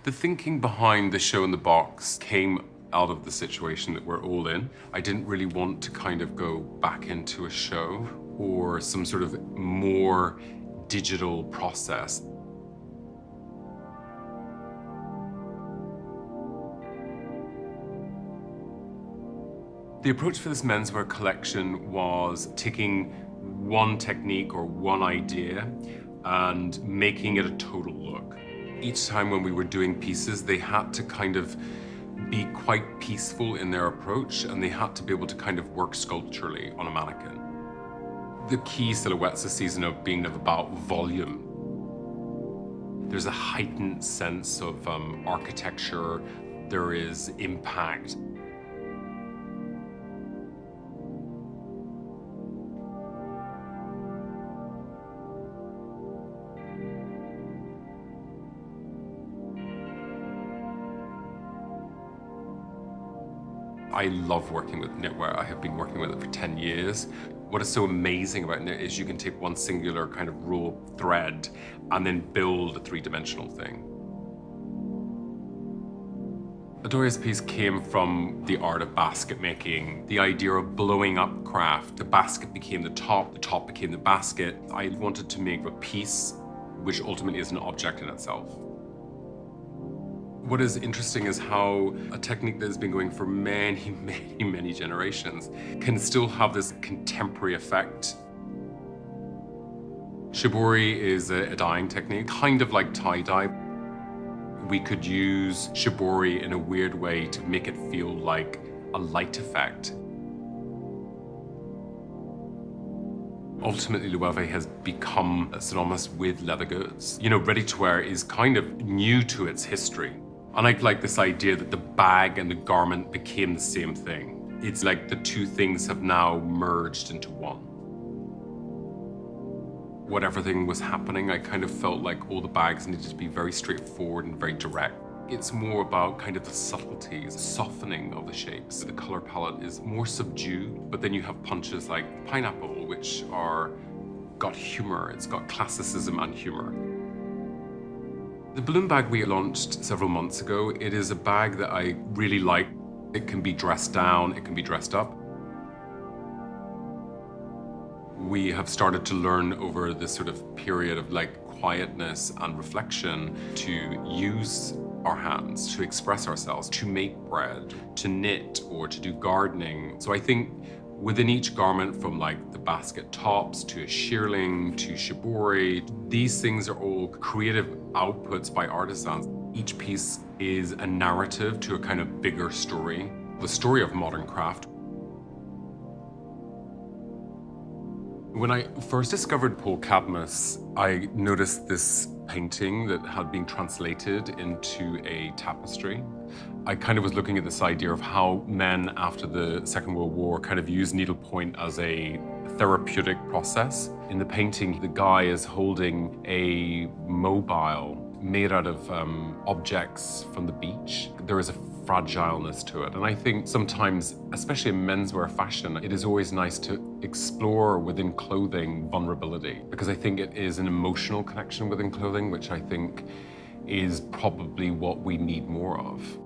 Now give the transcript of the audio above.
The thinking behind the show in the box came out of the situation that we're all in. I didn't really want to kind of go back into a show or some sort of more digital process. The approach for this menswear collection was taking one technique or one idea and making it a total look. Each time when we were doing pieces, they had to kind of be quite peaceful in their approach, and they had to be able to kind of work sculpturally on a mannequin. The key silhouettes this season have been about volume. There's a heightened sense of architecture, there is impact. I love working with knitwear. I have been working with it for 10 years. What is so amazing about knit is you can take one singular kind of raw thread and then build a three-dimensional thing. Adoya's piece came from the art of basket making, the idea of blowing up craft. The basket became the top became the basket. I wanted to make a piece which ultimately is an object in itself. What is interesting is how a technique that has been going for many, many, many generations can still have this contemporary effect. Shibori is a dyeing technique, kind of like tie-dye. We could use shibori in a weird way to make it feel like a light effect. Ultimately, LOEWE has become synonymous with leather goods. You know, ready-to-wear is kind of new to its history. And I like this idea that the bag and the garment became the same thing. It's like the two things have now merged into one. What everything was happening, I kind of felt like all the bags needed to be very straightforward and very direct. It's more about kind of the subtleties, softening of the shapes. The color palette is more subdued, but then you have punches like pineapple, which got humor. It's got classicism and humor. The balloon bag we launched several months ago, it is a bag that I really like. It can be dressed down, it can be dressed up. We have started to learn over this sort of period of like quietness and reflection to use our hands, to express ourselves, to make bread, to knit, or to do gardening. So I think within each garment, from like the basket tops to a shearling to shibori, these things are all creative outputs by artisans. Each piece is a narrative to a kind of bigger story, the story of modern craft. When I first discovered Paul Cadmus, I noticed this painting that had been translated into a tapestry. I kind of was looking at this idea of how men after the Second World War kind of used needlepoint as a therapeutic process. In the painting, the guy is holding a mobile made out of objects from the beach. There is a fragileness to it. And I think sometimes, especially in menswear fashion, it is always nice to explore within clothing vulnerability, because I think it is an emotional connection within clothing, which I think is probably what we need more of.